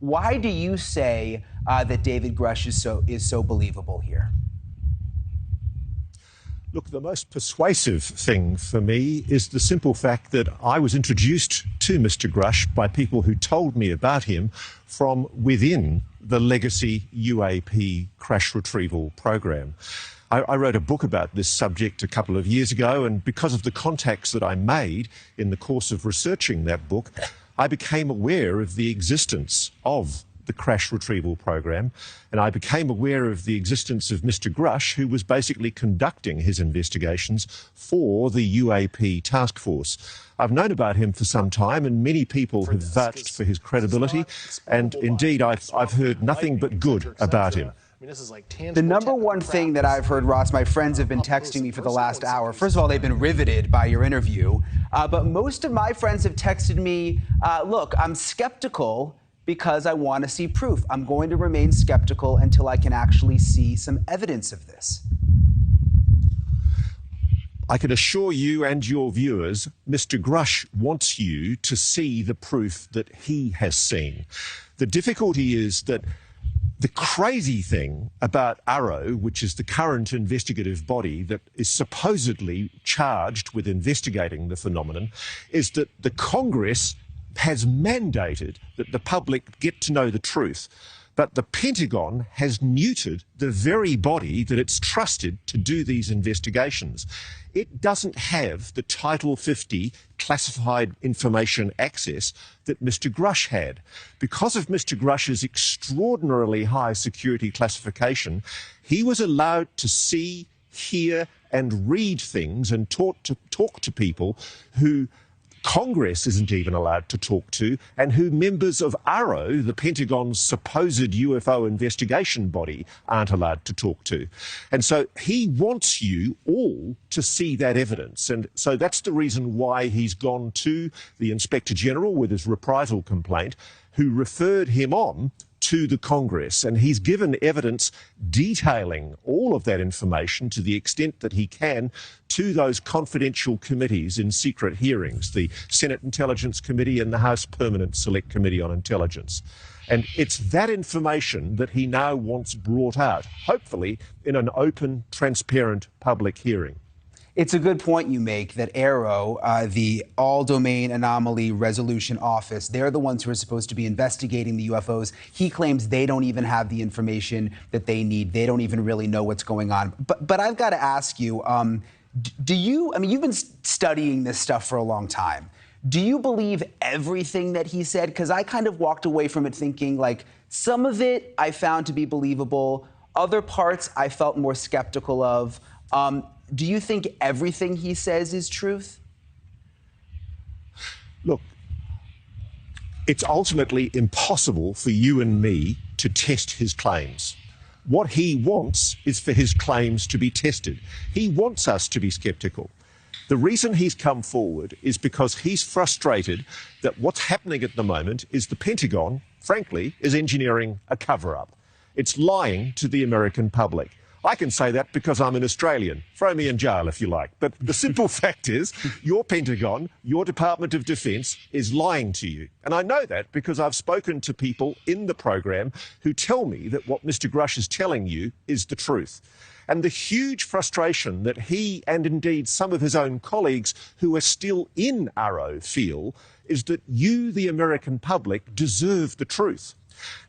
Why do you say that David Grush is so believable here? Look, the most persuasive thing for me is the simple fact that I was introduced to Mr. Grush by people who told me about him from within the legacy UAP crash retrieval program. I wrote a book about this subject a couple of years ago, and because of the contacts that I made in the course of researching that book, I became aware of the existence of the crash retrieval program, and I became aware of the existence of Mr. Grush, who was basically conducting his investigations for the UAP task force. I've known about him for some time, and many people have vouched for his credibility, and indeed I've heard nothing but good about him. The number one thing that I've heard, Ross, my friends have been texting me for the last hour. First of all, they've been riveted by your interview. But most of my friends have texted me, look, I'm skeptical because I want to see proof. I'm going to remain skeptical until I can actually see some evidence of this. I can assure you and your viewers, Mr. Grush wants you to see the proof that he has seen. The difficulty is that the crazy thing about Arrow, which is the current investigative body that is supposedly charged with investigating the phenomenon, is that the Congress has mandated that the public get to know the truth. But the Pentagon has neutered the very body that it's trusted to do these investigations. It doesn't have the Title 50 classified information access that Mr. Grush had. Because of Mr. Grush's extraordinarily high security classification, he was allowed to see, hear, and read things and talk to people who Congress isn't even allowed to talk to, and who members of Arrow, the Pentagon's supposed UFO investigation body, aren't allowed to talk to. And so he wants you all to see that evidence. And so that's the reason why he's gone to the Inspector General with his reprisal complaint, who referred him on to the Congress, and he's given evidence detailing all of that information to the extent that he can to those confidential committees in secret hearings, the Senate Intelligence Committee and the House Permanent Select Committee on Intelligence. And it's that information that he now wants brought out, hopefully in an open, transparent public hearing. It's a good point you make that Arrow, the All-Domain Anomaly Resolution Office, they're the ones who are supposed to be investigating the UFOs. He claims they don't even have the information that they need. They don't even really know what's going on. But I've got to ask you, you've been studying this stuff for a long time. Do you believe everything that he said? Because I kind of walked away from it thinking, like, some of it I found to be believable. Other parts I felt more skeptical of. Do you think everything he says is truth? Look, it's ultimately impossible for you and me to test his claims. What he wants is for his claims to be tested. He wants us to be skeptical. The reason he's come forward is because he's frustrated that what's happening at the moment is the Pentagon, frankly, is engineering a cover-up. It's lying to the American public. I can say that because I'm an Australian. Throw me in jail if you like. But the simple fact is, your Pentagon, your Department of Defence is lying to you. And I know that because I've spoken to people in the program who tell me that what Mr. Grush is telling you is the truth. And the huge frustration that he and indeed some of his own colleagues who are still in Arrow feel is that you, the American public, deserve the truth.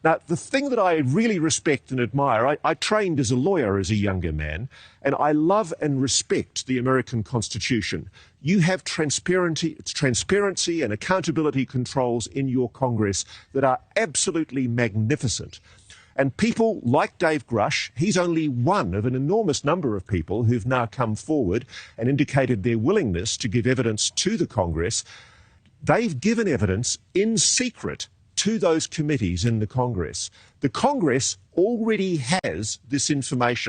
Now, the thing that I really respect and admire, I trained as a lawyer as a younger man, and I love and respect the American Constitution. You have transparency and accountability controls in your Congress that are absolutely magnificent. And people like Dave Grush, he's only one of an enormous number of people who've now come forward and indicated their willingness to give evidence to the Congress. They've given evidence in secret to those committees in the Congress. The Congress already has this information.